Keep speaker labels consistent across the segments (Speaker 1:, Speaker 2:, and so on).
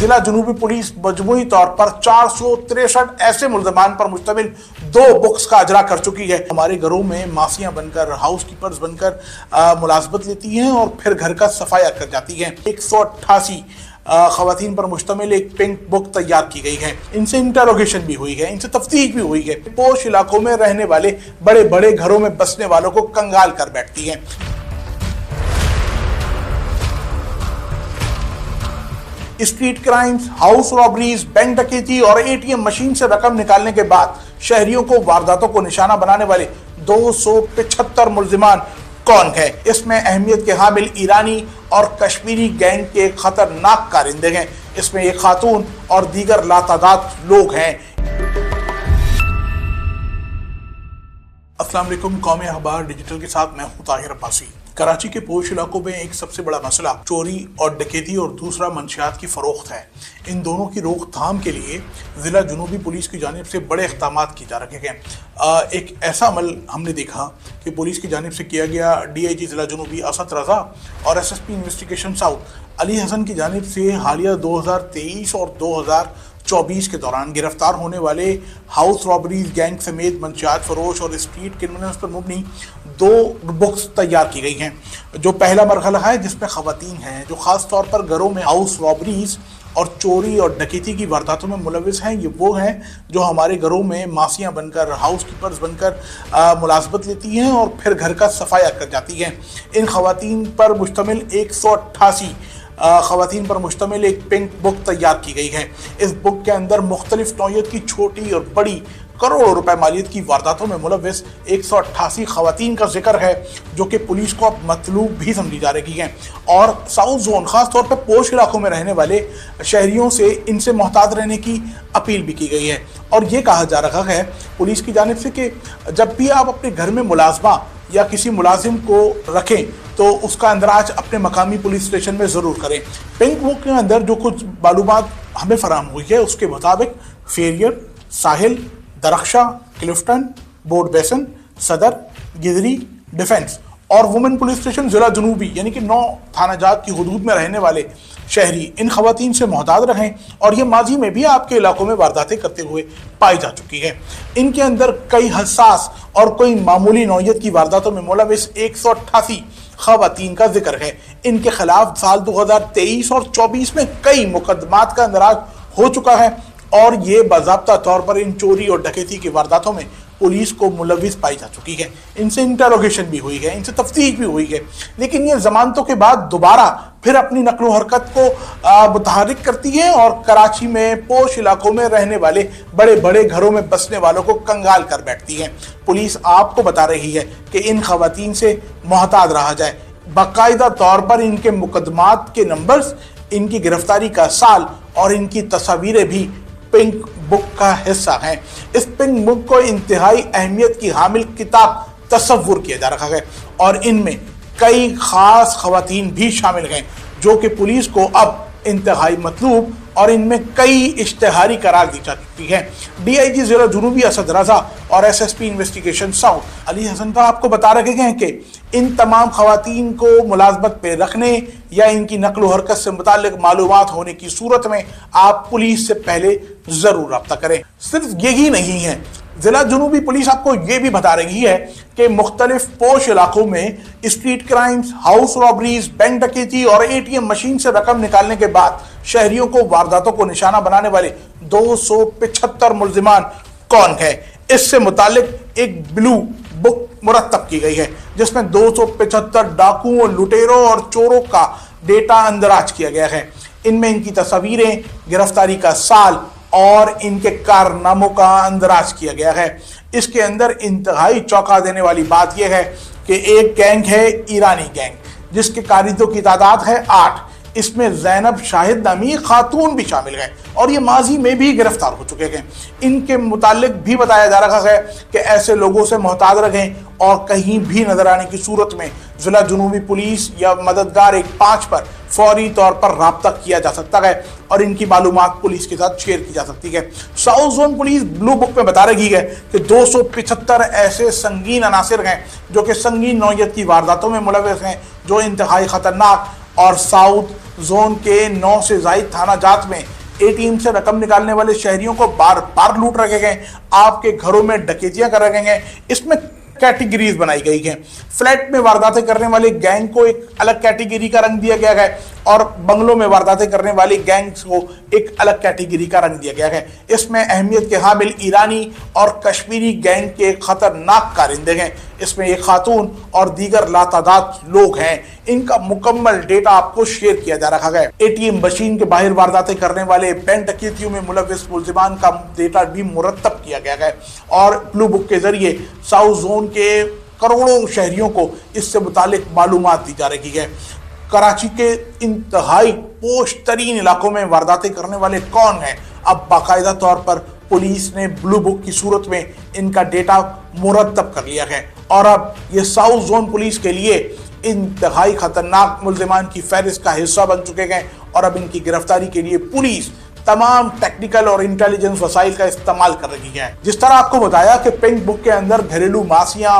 Speaker 1: जिला जुनूबी पुलिस मजमूई तौर पर 463 ऐसे मुल्ज़मान पर मुश्तमिल 2 बुक्स का अजरा कर चुकी है। हमारे घरों में माफिया बनकर, हाउस कीपर्स बनकर मुलाजमत लेती हैं और फिर घर का सफाया कर जाती हैं। 188 खवातीन पर मुश्तमिल एक पिंक बुक तैयार की गई है। इनसे इंटरोगेशन भी हुई है, इनसे तफ्तीश भी हुई है। पोश इलाकों में रहने वाले बड़े बड़े घरों में बसने वालों को कंगाल कर बैठती हैं। Street crimes, house robberies, bank डकैती और एटीएम मशीन से रकम निकालने के बाद शहरियों को वारदातों को निशाना बनाने वाले 275 मुल्जिमान कौन है? इसमें अहमियत के हामिल ईरानी और कश्मीरी गैंग के खतरनाक कारिंदे हैं। इसमें एक खातून और दीगर लातादाद लोग हैं। अस्सलाम वालेकुम, कौमी अखबार डिजिटल के साथ मैं हूं ताहिर अब्बासी। कराची के पोश इलाकों में एक सबसे बड़ा मसला चोरी और डकैती और दूसरा मंशियात की फरोख्त है। इन दोनों की रोकथाम के लिए ज़िला जुनूबी पुलिस की जानिब से बड़े इक़दाम किए जा रखे हैं। एक ऐसा अमल हमने देखा कि पुलिस की जानिब से किया गया। DIG ज़िला जुनूबी असद रज़ा और SSP investigation south Ali Hasan की जानिब से हालिया 2023 और 2024 के दौरान गिरफ्तार होने वाले हाउस रॉबरीज गैंग समेत मंशियात फरोश और स्ट्रीट क्रिमिनल्स पर मुबनी 2 बुक्स तैयार की गई हैं। जो पहला मरहला है जिसमें खवातीन हैं जो ख़ास तौर पर घरों में हाउस रॉबरीज और चोरी और डकैती की वारदातों में मुलविस हैं। ये वो हैं जो हमारे घरों में माफिया बनकर, हाउस कीपर्स बनकर मुलाजमत लेती हैं और फिर घर का सफाया कर जाती हैं। इन खवातीन पर मुश्तमिल 188 खवातीन पर मुश्तमिल एक पिंक बुक तैयार की गई है। इस बुक के अंदर मुख्तलिफ नौयत की छोटी और बड़ी करोड़ों रुपए मालियत की वारदातों में मुलविस 188 खवातीन का जिक्र है जो कि पुलिस को अब मतलूब भी समझी जा रही हैं। और साउथ जोन खास तौर पर पोश इलाकों में रहने वाले शहरियों से इनसे मोहतात रहने की अपील भी की गई है। और ये कहा जा रहा है पुलिस की जानिब से कि जब भी आप अपने घर में मुलाजमा या किसी मुलाजिम को रखें तो उसका अंदराज अपने मकामी पुलिस स्टेशन में ज़रूर करें। पिंक बुक के अंदर जो कुछ मालूमात हमें फराहम हुई है उसके मुताबिक फेरियर, साहिल, दरख्शा, क्लिफ्टन, बोर्ड बेसन, सदर, गिदरी, डिफेंस और वुमेन पुलिस स्टेशन ज़िला जुनूबी यानी कि 9 थाना जात की हुदूद में रहने वाले शहरी इन खवातीन से मोहतात रहें। और ये माजी में भी आपके इलाकों में वारदातें करते हुए पाई जा चुकी है। इनके अंदर कई हसास और कोई मामूली नौयत की वारदातों में मुलविस 188 खवातीन का जिक्र है। इनके खिलाफ साल 2023 और 24 में कई मुकदमात का अंदराज हो चुका है और ये बाज़ाब्ता तौर पर इन चोरी और डकैती की वारदातों में पुलिस को मुलविस पाई जा चुकी है। इनसे इंटरोगेशन भी हुई है, इनसे तफ्तीश भी हुई है। लेकिन ये जमानतों के बाद दोबारा फिर अपनी नकलो हरकत को मुतहरिक करती है और कराची में पोश इलाकों में रहने वाले बड़े बड़े घरों में बसने वालों को कंगाल कर बैठती है। पुलिस आपको बता रही है कि इन खवातीन से मोहतात रहा जाए। बाकायदा तौर पर इनके मुकदमात के नंबर्स, इनकी गिरफ्तारी का साल और इनकी तस्वीरें भी पिंक बुक का हिस्सा है। इस पिंक बुक को इंतहाई अहमियत की हामिल किताब तस्वुर किया जा रहा है और इनमें कई खास खवातीन भी शामिल हैं जो कि पुलिस को अब इंतहाई मतलूब और इनमें कई इश्तिहारी करार दी जा चुकी है। DIG ज़िला जुनूबी असद रज़ा और SSP investigation south Ali Hasan का आपको बता रखे गए हैं कि इन तमाम खवातीन को मुलाजमत पे रखने या इनकी नकलो हरकत से मुताल्लिक मालूमात होने की सूरत में आप पुलिस से पहले ज़रूर रब्ता करें। सिर्फ यही नहीं है, ज़िला जुनूबी पुलिस आपको ये भी बता रही है कि मुख्तलिफ पोश इलाकों में street crimes, house robberies, bank डकैती और ATM मशीन से रकम निकालने के बाद शहरियों को वारदातों को निशाना बनाने वाले 275 मुल्जिमान कौन है? इससे मुतालिक एक ब्लू बुक मुरतब की गई है जिसमें 275 डाकुओं, लुटेरों और चोरों का डेटा अंदराज किया गया है। इनमें इनकी तस्वीरें, गिरफ्तारी का साल और इनके कारनामों का अंदराज किया गया है। इसके अंदर इंतहाई चौंका देने वाली बात यह है कि एक गैंग है ईरानी गैंग जिसके कारिंदों की तादाद है 8। इसमें ज़ैनब शाहिद नामी खातून भी शामिल हैं और ये माजी में भी गिरफ्तार हो चुके हैं। इनके मुतालिक भी बताया जा रहा है कि ऐसे लोगों से मोहतात रहें और कहीं भी नजर आने की सूरत में ज़िला जुनूबी पुलिस या मददगार 1-5 पर फौरी तौर पर राब्ता किया जा सकता है और इनकी मालूमात पुलिस के साथ शेयर की जा सकती है। South zone police blue book में बता रही है कि 275 ऐसे संगीन अनासिर हैं जो कि संगीन नौयत की वारदातों में मुलविस हैं जो इंतहाई खतरनाक और साउथ जोन के 9 से ज़ायद थाना जात में एटीएम से रकम निकालने वाले शहरियों को बार बार लूट रखे गए, आपके घरों में डकैतियां कर रखे गए। इसमें कैटेगरीज बनाई गई हैं। फ्लैट में वारदातें करने वाले गैंग को एक अलग कैटेगरी का रंग दिया गया है और बंगलों में वारदातें करने वाली गैंग्स को एक अलग कैटेगरी का रंग दिया गया है। इसमें अहमियत के हामिल ईरानी और कश्मीरी गैंग के खतरनाक कारिंदे हैं। इसमें एक खातून और दीगर लातादाद लोग हैं। इनका मुकम्मल डेटा आपको शेयर किया जा रहा है। एटीएम मशीन के बाहर वारदातें करने वाले बैंक डकैतियों में मुलव्विस मुल्जिमान का डेटा भी मुरतब किया गया है और ब्लू बुक के जरिए साउथ जोन के करोड़ों शहरियों को इससे मुतालिक मालूमात दी जा रही है। कराची के इंतहाई पोश तरीन इलाकों में वारदातें करने वाले कौन हैं, अब बाकायदा तौर पर पुलिस ने ब्लू बुक की सूरत में इनका डेटा मुरतब कर लिया है और अब ये साउथ जोन पुलिस के लिए इंतहाई खतरनाक मुल्जिमान की फहरिस्त का हिस्सा बन चुके हैं और अब इनकी गिरफ्तारी के लिए पुलिस तमाम टेक्निकल और इंटेलिजेंस वसाइल का इस्तेमाल कर रही है। जिस तरह आपको बताया कि पिंक बुक के अंदर घरेलू मासियां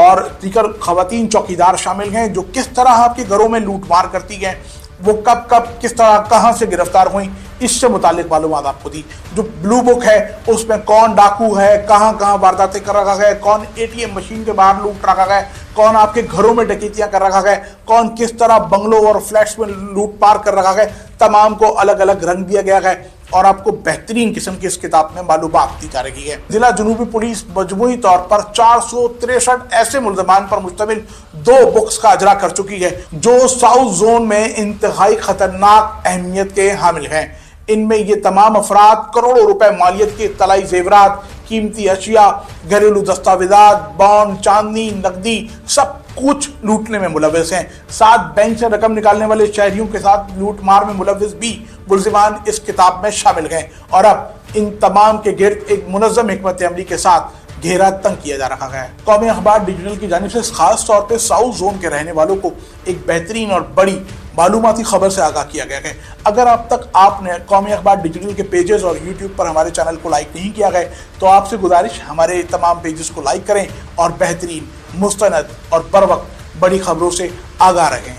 Speaker 1: और दीगर खवातीन चौकीदार शामिल हैं जो किस तरह आपके घरों में लूटमार करती हैं, वो कब कब किस तरह कहां से गिरफ्तार हुई, इससे मुतालिक मालूमात आपको दी। जो ब्लू बुक है उसमें कौन डाकू है, कहां कहां वारदातें कर रखा है, कौन एटीएम मशीन के बाहर लूट रखा है, कौन आपके घरों में डकैतियां कर रखा है, कौन किस तरह बंगलों और फ्लैट्स में लूट पार कर रखा है, तमाम को अलग अलग रंग दिया गया है और आपको बेहतरीन किस्म की इस किताब में मालूमात दी जा रही है। जिला जुनूबी पुलिस मजमूई तौर पर 463 ऐसे मुल्ज़मान पर मुश्तमिल 2 बुक्स का अजरा कर चुकी है जो साउथ जोन में इंतहाई खतरनाक अहमियत के हामिल हैं। इनमें ये तमाम अफराद करोड़ों रुपए मालियत के तलाई जेवरात, कीमती अशिया, घरेलू दस्तावेजात, बॉन्ड, चांदनी, नकदी सब कुछ लूटने में मुलव्विस हैं। साथ बैंक से रकम निकालने वाले शहरियों के साथ लूटमार में मुलव्विस भी मुल्जिमान इस किताब में शामिल हैं और अब इन तमाम के गिर्द एक मुनज़्ज़म हिकमत अमली के साथ घेरा तंग किया जा रहा है। कौमी अखबार डिजिटल की जानिब से खास तौर पर साउथ जोन के रहने वालों को एक बेहतरीन और बड़ी मालूमाती खबर से आगाह किया गया है। अगर अब तक आपने कौमी अखबार डिजिटल के पेजेस और यूट्यूब पर हमारे चैनल को लाइक नहीं किया है तो आपसे गुजारिश हमारे तमाम पेजेस को लाइक करें और बेहतरीन, मुस्तनद और बर वक्त बड़ी खबरों से आगाह रहें।